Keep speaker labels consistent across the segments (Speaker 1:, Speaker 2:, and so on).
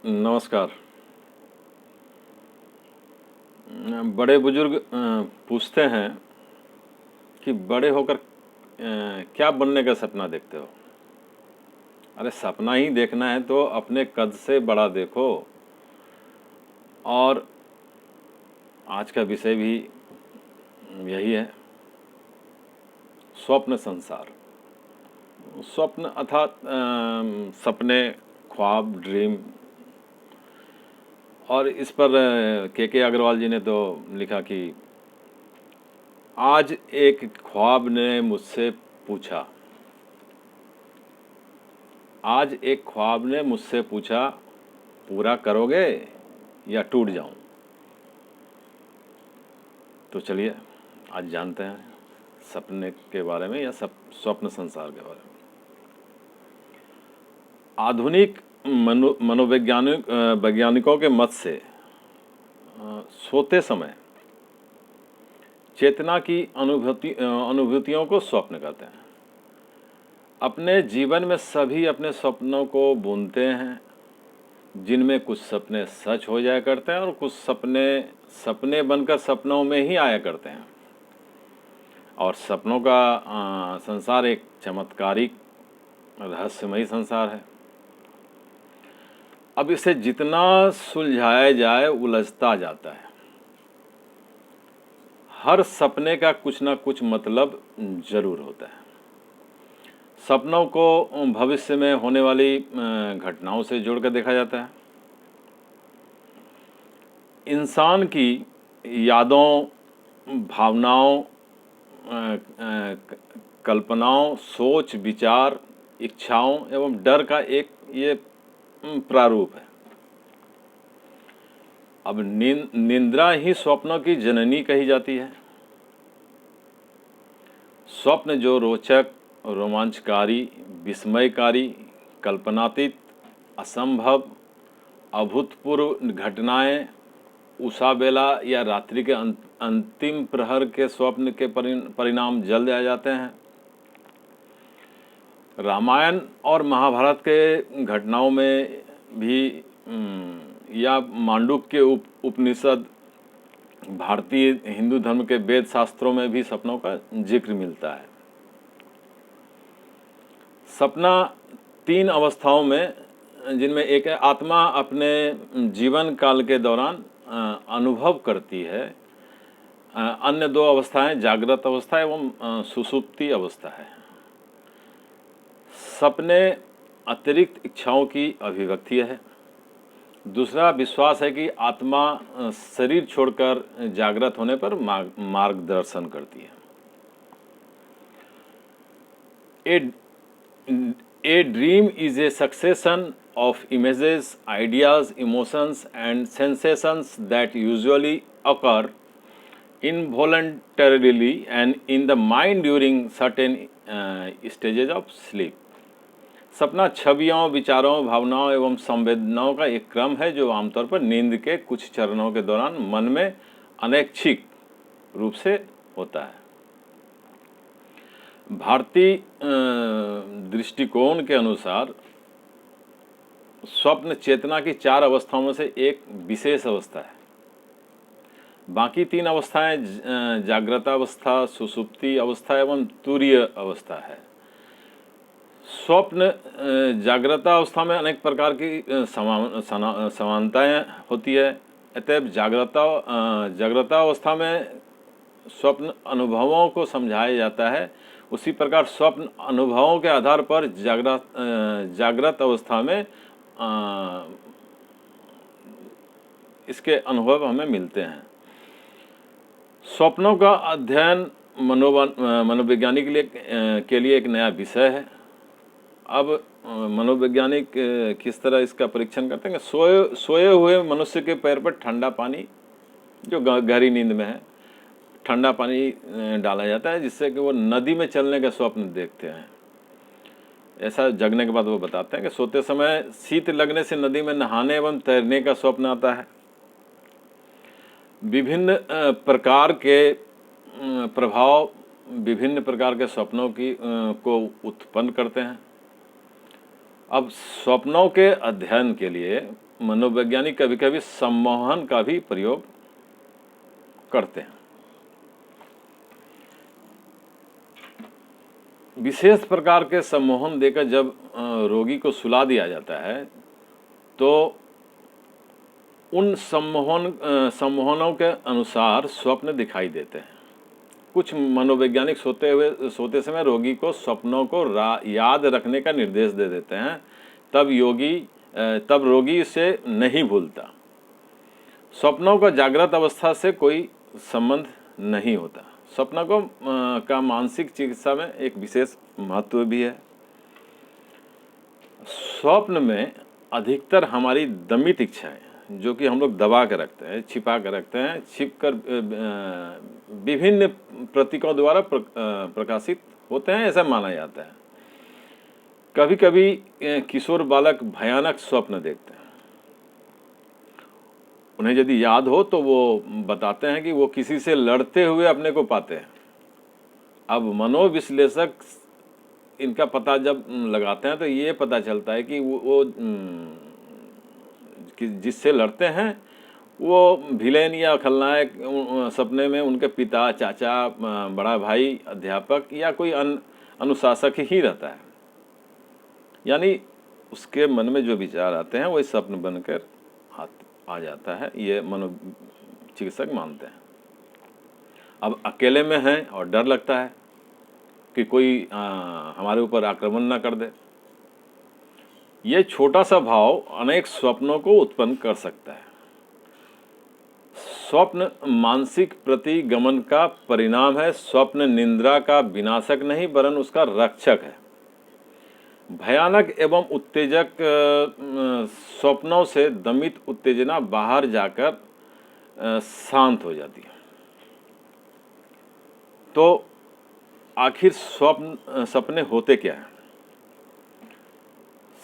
Speaker 1: नमस्कार। बड़े बुजुर्ग पूछते हैं कि बड़े होकर क्या बनने का सपना देखते हो। अरे सपना ही देखना है तो अपने कद से बड़ा देखो। और आज का विषय भी यही है, स्वप्न संसार। स्वप्न अर्थात सपने, ख्वाब, ड्रीम। और इस पर के अग्रवाल जी ने तो लिखा कि आज एक ख्वाब ने मुझसे पूछा, आज एक ख्वाब ने मुझसे पूछा, पूरा करोगे या टूट जाऊं। तो चलिए आज जानते हैं सपने के बारे में या स्वप्न संसार के बारे में। आधुनिक वैज्ञानिकों के मत से सोते समय चेतना की अनुभूतियों को स्वप्न कहते हैं। अपने जीवन में सभी अपने सपनों को बुनते हैं, जिनमें कुछ सपने सच हो जाया करते हैं और कुछ सपने बनकर सपनों में ही आया करते हैं। और सपनों का संसार एक चमत्कारिक रहस्यमयी संसार है। अब इसे जितना सुलझाया जाए उलझता जाता है। हर सपने का कुछ ना कुछ मतलब जरूर होता है। सपनों को भविष्य में होने वाली घटनाओं से जोड़कर देखा जाता है। इंसान की यादों, भावनाओं, कल्पनाओं, सोच, विचार, इच्छाओं एवं डर का एक ये प्रारूप है। अब निंद्रा ही स्वप्नों की जननी कही जाती है। स्वप्न जो रोचक, रोमांचकारी, विस्मयकारी, कल्पनातीत, असंभव, अभूतपूर्व घटनाएं, उषा बेला या रात्रि के अंतिम प्रहर के स्वप्न के परिणाम जल्द आ जाते हैं। रामायण और महाभारत के घटनाओं में भी या मांडुक्य के उपनिषद, भारतीय हिंदू धर्म के वेद शास्त्रों में भी सपनों का जिक्र मिलता है। सपना तीन अवस्थाओं में, जिनमें एक है आत्मा अपने जीवन काल के दौरान अनुभव करती है। अन्य दो अवस्थाएं जागृत अवस्था एवं सुषुप्ति अवस्था है। सपने अतिरिक्त इच्छाओं की अभिव्यक्ति है। दूसरा विश्वास है कि आत्मा शरीर छोड़कर जागृत होने पर मार्गदर्शन करती है। A dream is a succession of images, ideas, emotions, and sensations that usually occur involuntarily and in the mind during certain stages of sleep. सपना छवियों, विचारों, भावनाओं एवं संवेदनाओं का एक क्रम है जो आमतौर पर नींद के कुछ चरणों के दौरान मन में अनैच्छिक रूप से होता है। भारतीय दृष्टिकोण के अनुसार स्वप्न चेतना की चार अवस्थाओं में से एक विशेष अवस्था है। बाकी तीन अवस्थाएं जागृत अवस्था, सुषुप्ति अवस्था एवं तुरीय अवस्था है। स्वप्न जागृत अवस्था में अनेक प्रकार की समानताएं होती है। अतएव जागृत अवस्था में स्वप्न अनुभवों को समझाया जाता है। उसी प्रकार स्वप्न अनुभवों के आधार पर जागृत अवस्था में इसके अनुभव हमें मिलते हैं। स्वप्नों का अध्ययन मनोवैज्ञानिक के लिए एक नया विषय है। अब मनोवैज्ञानिक किस तरह इसका परीक्षण करते हैं। सोए हुए मनुष्य के पैर पर ठंडा पानी, जो गहरी नींद में है, ठंडा पानी डाला जाता है, जिससे कि वो नदी में चलने का स्वप्न देखते हैं। ऐसा जगने के बाद वो बताते हैं कि सोते समय शीत लगने से नदी में नहाने एवं तैरने का स्वप्न आता है। विभिन्न प्रकार के प्रभाव विभिन्न प्रकार के स्वप्नों को उत्पन्न करते हैं। अब स्वप्नों के अध्ययन के लिए मनोवैज्ञानिक कभी कभी सम्मोहन का भी प्रयोग करते हैं। विशेष प्रकार के सम्मोहन देकर जब रोगी को सुला दिया जाता है तो उन सम्मोहनों के अनुसार स्वप्न दिखाई देते हैं। कुछ मनोवैज्ञानिक सोते समय रोगी को स्वप्नों को याद रखने का निर्देश दे देते हैं, तब रोगी इसे नहीं भूलता। स्वप्नों का जागृत अवस्था से कोई संबंध नहीं होता। स्वप्न का मानसिक चिकित्सा में एक विशेष महत्व भी है। स्वप्न में अधिकतर हमारी दमित इच्छाएं, जो कि हम लोग दबा के रखते हैं, छिपा के रखते हैं, छिपकर विभिन्न प्रतीकों द्वारा प्रकाशित होते हैं, ऐसा माना जाता है। कभी कभी किशोर बालक भयानक स्वप्न देखते हैं। उन्हें यदि याद हो तो वो बताते हैं कि वो किसी से लड़ते हुए अपने को पाते हैं। अब मनोविश्लेषक इनका पता जब लगाते हैं तो ये पता चलता है कि वो जिससे लड़ते हैं वो विलेन या खलनायक सपने में उनके पिता, चाचा, बड़ा भाई, अध्यापक या कोई अनुशासक ही रहता है। यानी उसके मन में जो विचार आते हैं वही स्वप्न बनकर आ जाता है, ये मनोचिकित्सक मानते हैं। अब अकेले में हैं और डर लगता है कि कोई हमारे ऊपर आक्रमण ना कर दे। ये छोटा सा भाव अनेक स्वप्नों को उत्पन्न कर सकता है। स्वप्न मानसिक प्रतिगमन का परिणाम है। स्वप्न निंद्रा का विनाशक नहीं वरन उसका रक्षक है। भयानक एवं उत्तेजक स्वप्नों से दमित उत्तेजना बाहर जाकर शांत हो जाती है। तो आखिर सपने होते क्या हैं?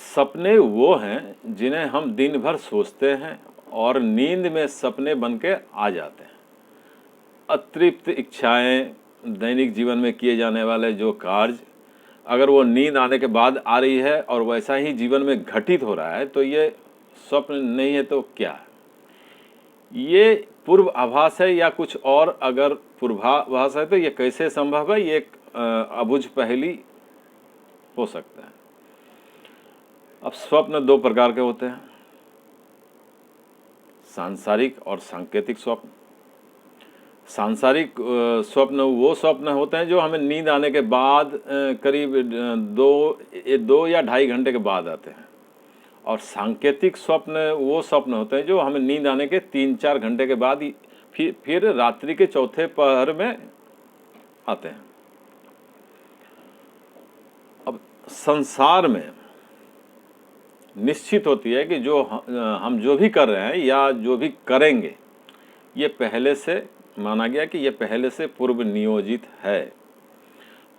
Speaker 1: सपने वो हैं जिन्हें हम दिन भर सोचते हैं और नींद में सपने बन के आ जाते हैं। अतृप्त इच्छाएं, दैनिक जीवन में किए जाने वाले जो कार्य, अगर वो नींद आने के बाद आ रही है और वैसा ही जीवन में घटित हो रहा है तो ये स्वप्न नहीं है तो क्या है? ये पूर्व आभास है या कुछ और? अगर पूर्वाभास है तो ये कैसे संभव है? ये एक अबुझ पहेली हो सकता है। अब स्वप्न दो प्रकार के होते हैं, सांसारिक और सांकेतिक स्वप्न। सांसारिक स्वप्न वो स्वप्न होते हैं जो हमें नींद आने के बाद करीब 2 या 2.5 घंटे के बाद आते हैं, और सांकेतिक स्वप्न वो स्वप्न होते हैं जो हमें नींद आने के 3-4 घंटे के बाद ही फिर रात्रि के चौथे पहर में आते हैं। अब संसार में निश्चित होती है कि हम जो भी कर रहे हैं या जो भी करेंगे, ये पहले से माना गया कि ये पहले से पूर्व नियोजित है।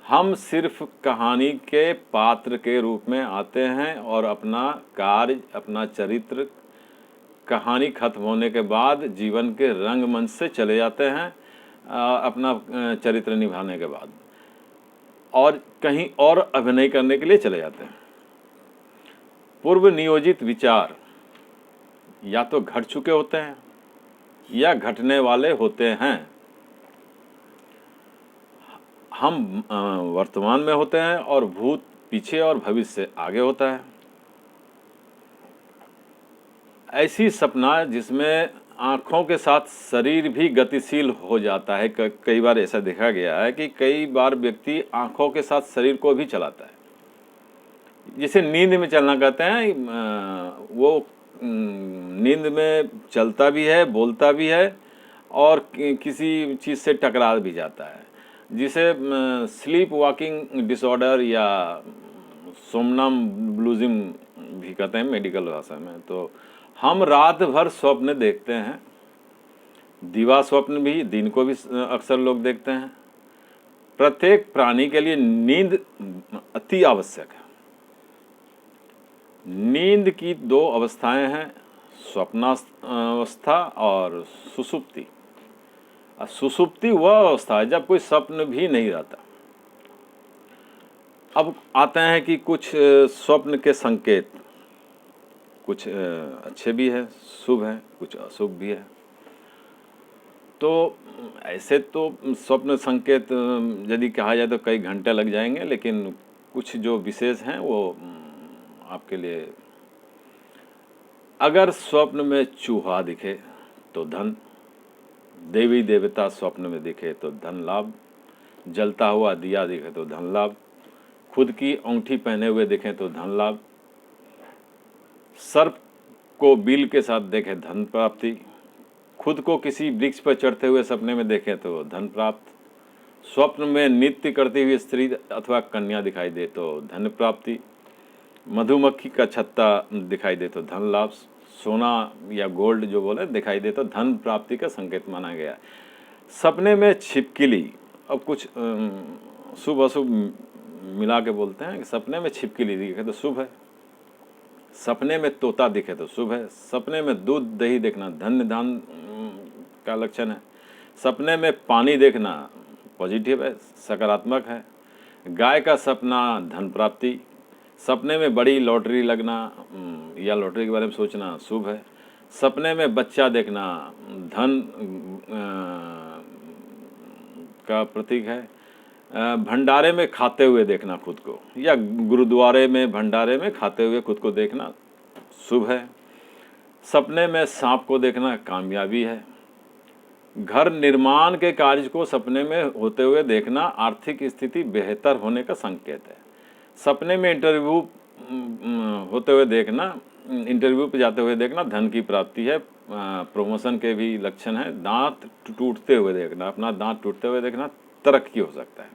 Speaker 1: हम सिर्फ कहानी के पात्र के रूप में आते हैं और अपना कार्य, अपना चरित्र कहानी खत्म होने के बाद जीवन के रंगमंच से चले जाते हैं, अपना चरित्र निभाने के बाद, और कहीं और अभिनय करने के लिए चले जाते हैं। पूर्व नियोजित विचार या तो घट चुके होते हैं या घटने वाले होते हैं। हम वर्तमान में होते हैं और भूत पीछे और भविष्य आगे होता है। ऐसी सपना जिसमें आँखों के साथ शरीर भी गतिशील हो जाता है। कई बार ऐसा देखा गया है कि कई बार व्यक्ति आँखों के साथ शरीर को भी चलाता है, जिसे नींद में चलना कहते हैं। वो नींद में चलता भी है, बोलता भी है और किसी चीज़ से टकरा भी जाता है, जिसे स्लीप वॉकिंग डिसऑर्डर या सोमनाम्बुलिज्म भी कहते हैं मेडिकल भाषा में। तो हम रात भर स्वप्न देखते हैं। दिवा स्वप्न भी दिन को भी अक्सर लोग देखते हैं। प्रत्येक प्राणी के लिए नींद अति आवश्यक है। नींद की 2 अवस्थाएं हैं, स्वप्नावस्था और सुषुप्ति। सुषुप्ति वह अवस्था है जब कोई स्वप्न भी नहीं रहता। अब आते हैं कि कुछ स्वप्न के संकेत। कुछ अच्छे भी है, शुभ है, कुछ अशुभ भी है। तो ऐसे तो स्वप्न संकेत यदि कहा जाए तो कई घंटे लग जाएंगे, लेकिन कुछ जो विशेष हैं वो आपके लिए। अगर स्वप्न में चूहा दिखे तो धन, देवी देवता स्वप्न में दिखे तो धन लाभ, जलता हुआ दिया दिखे तो धन लाभ, खुद की अंगूठी पहने हुए दिखें तो धन लाभ, सर्प को बिल के साथ देखें धन प्राप्ति, खुद को किसी वृक्ष पर चढ़ते हुए सपने में देखें तो धन प्राप्त, स्वप्न में नृत्य करती हुई स्त्री अथवा कन्या दिखाई दे तो धन प्राप्ति, मधुमक्खी का छत्ता दिखाई दे तो धन लाभ, सोना या गोल्ड जो बोले दिखाई दे तो धन प्राप्ति का संकेत माना गया। सपने में छिपकली, अब कुछ शुभ अशुभ मिला के बोलते हैं कि सपने में छिपकली दिखे तो शुभ है, सपने में तोता दिखे तो शुभ है, सपने में दूध दही देखना धन्य धान का लक्षण है, सपने में पानी देखना पॉजिटिव है, सकारात्मक है, गाय का सपना धन प्राप्ति, सपने में बड़ी लॉटरी लगना या लॉटरी के बारे में सोचना शुभ है, सपने में बच्चा देखना धन का प्रतीक है, भंडारे में खाते हुए देखना खुद को या गुरुद्वारे में भंडारे में खाते हुए खुद को देखना शुभ है, सपने में सांप को देखना कामयाबी है, घर निर्माण के कार्य को सपने में होते हुए देखना आर्थिक स्थिति बेहतर होने का संकेत है, सपने में इंटरव्यू होते हुए देखना, इंटरव्यू पे जाते हुए देखना धन की प्राप्ति है, प्रमोशन के भी लक्षण है, दांत टूटते हुए देखना, अपना दांत टूटते हुए देखना तरक्की हो सकता है,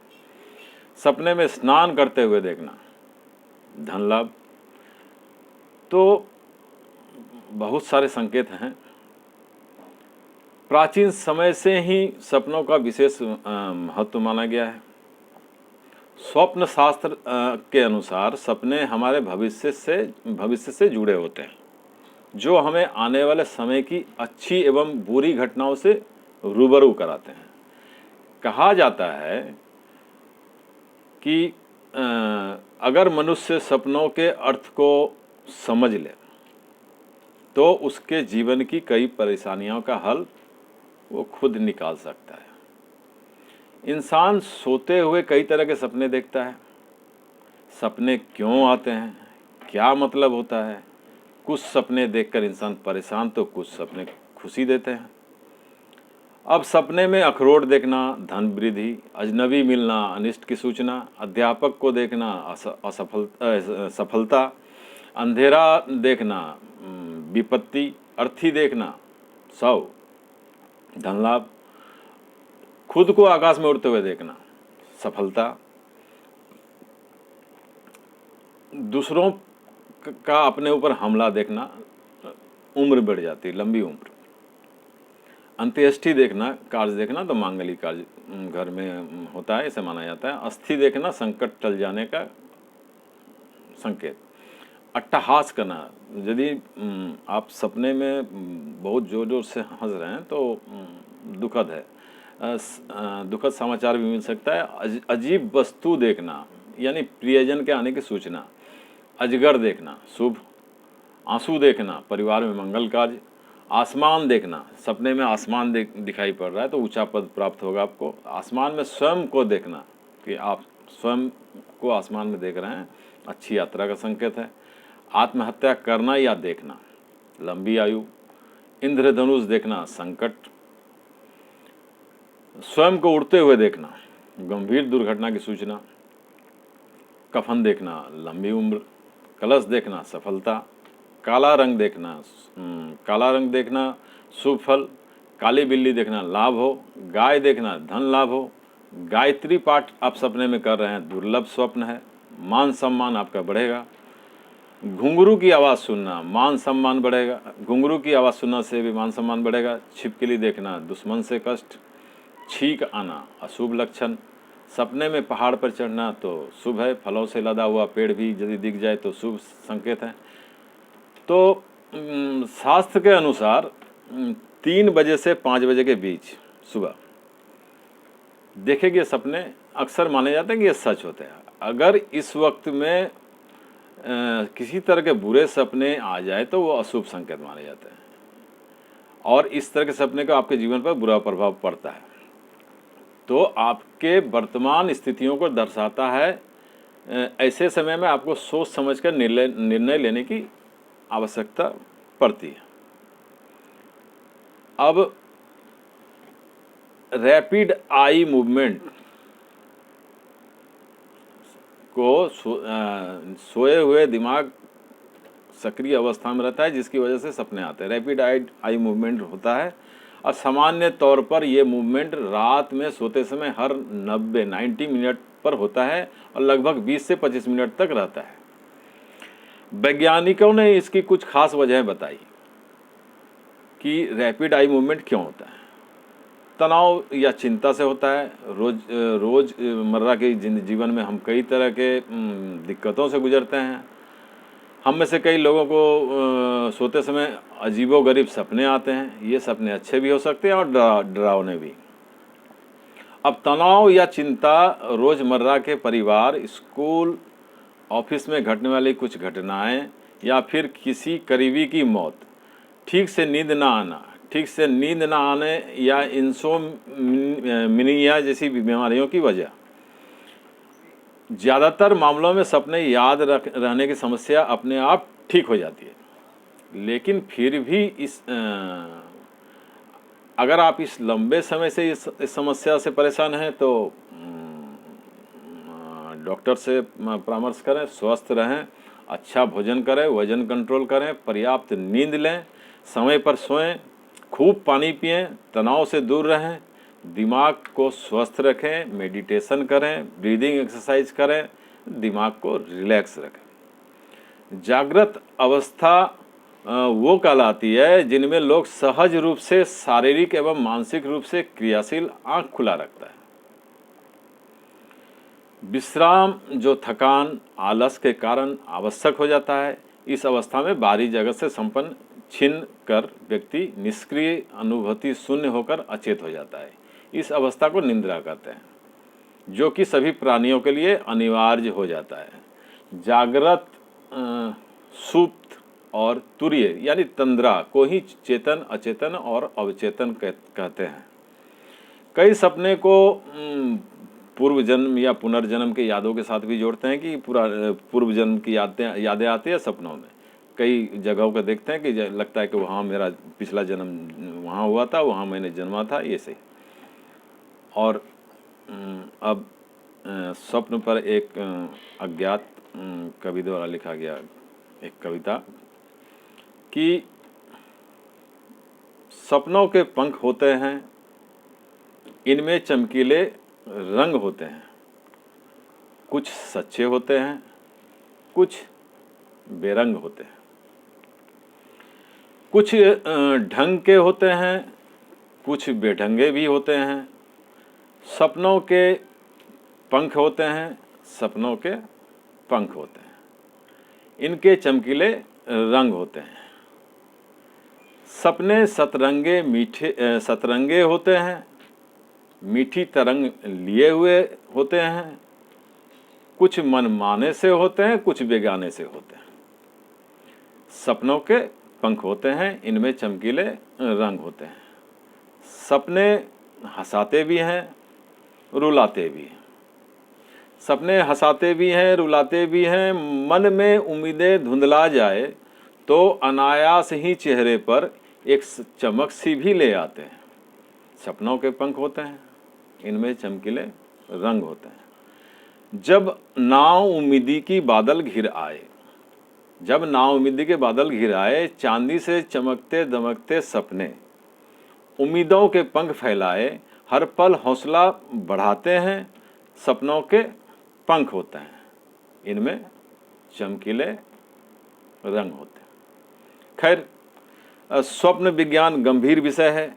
Speaker 1: सपने में स्नान करते हुए देखना धन लाभ। तो बहुत सारे संकेत हैं। प्राचीन समय से ही सपनों का विशेष महत्व माना गया है। स्वप्न शास्त्र के अनुसार सपने हमारे भविष्य से जुड़े होते हैं, जो हमें आने वाले समय की अच्छी एवं बुरी घटनाओं से रूबरू कराते हैं। कहा जाता है कि अगर मनुष्य सपनों के अर्थ को समझ ले तो उसके जीवन की कई परेशानियों का हल वो खुद निकाल सकता है। इंसान सोते हुए कई तरह के सपने देखता है। सपने क्यों आते हैं, क्या मतलब होता है? कुछ सपने देखकर इंसान परेशान तो कुछ सपने खुशी देते हैं। अब सपने में अखरोट देखना धन वृद्धि, अजनबी मिलना अनिष्ट की सूचना, अध्यापक को देखना सफलता, अंधेरा देखना विपत्ति, अर्थी देखना सौ धन लाभ, खुद को आकाश में उड़ते हुए देखना सफलता, दूसरों का अपने ऊपर हमला देखना उम्र बढ़ जाती, लंबी उम्र, अंत्येष्टि देखना कार्य देखना तो मांगलिक कार्य घर में होता है ऐसे माना जाता है, अस्थि देखना संकट टल जाने का संकेत, अट्टहास करना, यदि आप सपने में बहुत जोर जोर से हंस रहे हैं तो दुखद है, दुखद समाचार भी मिल सकता है। अजीब वस्तु देखना यानी प्रियजन के आने की सूचना, अजगर देखना शुभ, आंसू देखना परिवार में मंगल कार्य, आसमान देखना, सपने में आसमान दिखाई पड़ रहा है तो ऊंचा पद प्राप्त होगा आपको, आसमान में स्वयं को देखना कि आप स्वयं को आसमान में देख रहे हैं अच्छी यात्रा का संकेत है, आत्महत्या करना या देखना लंबी आयु, इंद्रधनुष देखना संकट, स्वयं को उड़ते हुए देखना गंभीर दुर्घटना की सूचना, कफन देखना लंबी उम्र, कलश देखना सफलता, काला रंग देखना शुभ फल, काली बिल्ली देखना लाभ हो, गाय देखना धन लाभ हो, गायत्री पाठ आप सपने में कर रहे हैं दुर्लभ स्वप्न है, मान सम्मान आपका बढ़ेगा, घुंघरू की आवाज़ सुनना मान सम्मान बढ़ेगा, घुंघरू की आवाज़ सुनना से भी मान सम्मान बढ़ेगा, छिपकली देखना दुश्मन से कष्ट, छींक आना अशुभ लक्षण, सपने में पहाड़ पर चढ़ना तो शुभ है, फलों से लदा हुआ पेड़ भी यदि दिख जाए तो शुभ संकेत है। तो शास्त्र के अनुसार 3 बजे से 5 बजे के बीच सुबह देखें कि ये सपने अक्सर माने जाते हैं कि ये सच होते हैं। अगर इस वक्त में किसी तरह के बुरे सपने आ जाए तो वो अशुभ संकेत माने जाते हैं और इस तरह के सपने का आपके जीवन पर बुरा प्रभाव पड़ता है। तो आपके वर्तमान स्थितियों को दर्शाता है। ऐसे समय में आपको सोच समझकर निर्णय लेने की आवश्यकता पड़ती है। अब रैपिड आई मूवमेंट को सोए हुए दिमाग सक्रिय अवस्था में रहता है, जिसकी वजह से सपने आते हैं। रैपिड आई मूवमेंट होता है और सामान्य तौर पर यह मूवमेंट रात में सोते समय हर 90 मिनट पर होता है और लगभग 20 से 25 मिनट तक रहता है। वैज्ञानिकों ने इसकी कुछ खास वजह बताई कि रैपिड आई मूवमेंट क्यों होता है। तनाव या चिंता से होता है। रोज़मर्रा के जीवन में हम कई तरह के दिक्कतों से गुजरते हैं। हम में से कई लोगों को सोते समय अजीबोगरीब सपने आते हैं। ये सपने अच्छे भी हो सकते हैं और डरावने भी। अब तनाव या चिंता रोज़मर्रा के परिवार, स्कूल, ऑफिस में घटने वाली कुछ घटनाएं या फिर किसी करीबी की मौत, ठीक से नींद ना आने या इंसोम्निया जैसी बीमारियों की वजह। ज़्यादातर मामलों में सपने याद रहने की समस्या अपने आप ठीक हो जाती है, लेकिन फिर भी अगर आप इस लंबे समय से इस समस्या से परेशान हैं तो डॉक्टर से परामर्श करें। स्वस्थ रहें, अच्छा भोजन करें, वजन कंट्रोल करें, पर्याप्त नींद लें, समय पर सोएं, खूब पानी पिएं, तनाव से दूर रहें, दिमाग को स्वस्थ रखें, मेडिटेशन करें, ब्रीदिंग एक्सरसाइज करें, दिमाग को रिलैक्स रखें। जागृत अवस्था वो कहलाती है जिनमें लोग सहज रूप से शारीरिक एवं मानसिक रूप से क्रियाशील, आंख खुला रखता है। विश्राम जो थकान, आलस के कारण आवश्यक हो जाता है, इस अवस्था में बाहरी जगत से संपन्न छीन कर व्यक्ति निष्क्रिय, अनुभूति शून्य होकर अचेत हो जाता है। इस अवस्था को निद्रा कहते हैं, जो कि सभी प्राणियों के लिए अनिवार्य हो जाता है। जागृत, सुप्त और तुरीय यानी तंद्रा को ही चेतन, अचेतन और अवचेतन कहते हैं। कई सपने को पूर्व जन्म या पुनर्जन्म के यादों के साथ भी जोड़ते हैं कि पूर्व जन्म की यादें आती है सपनों में। कई जगहों को देखते हैं कि लगता है कि वहाँ मेरा पिछला जन्म वहाँ हुआ था, वहाँ मैंने जन्मा था, ये सही। और अब स्वप्न पर एक अज्ञात कवि द्वारा लिखा गया एक कविता कि सपनों के पंख होते हैं, इनमें चमकीले रंग होते हैं, कुछ सच्चे होते हैं, कुछ बेरंग होते हैं, कुछ ढंग के होते हैं, कुछ बेढंगे भी होते हैं। सपनों के पंख होते हैं, सपनों के पंख होते हैं, इनके चमकीले रंग होते हैं। सपने सतरंगे होते हैं, मीठी तरंग लिए हुए होते हैं, कुछ मनमाने से होते हैं, कुछ बेगाने से होते हैं। सपनों के पंख होते हैं, इनमें चमकीले रंग होते हैं। सपने हंसाते भी हैं, रुलाते भी हैं। सपने हंसाते भी हैं, रुलाते भी हैं। मन में उम्मीदें धुंधला जाए तो अनायास ही चेहरे पर एक चमक सी भी ले आते हैं। सपनों के पंख होते हैं, इनमें चमकीले रंग होते हैं। जब नाउम्मीदी की बादल घिर आए, चांदी से चमकते दमकते सपने उम्मीदों के पंख फैलाए, हर पल हौसला बढ़ाते हैं। सपनों के पंख होते हैं, इनमें चमकीले रंग होते हैं। खैर, स्वप्न विज्ञान गंभीर विषय है।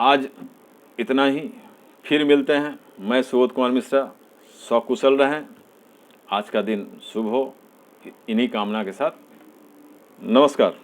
Speaker 1: आज इतना ही, फिर मिलते हैं। मैं सुबोध कुमार मिश्रा। सकुशल रहें, आज का दिन शुभ हो, इन्हीं कामना के साथ नमस्कार।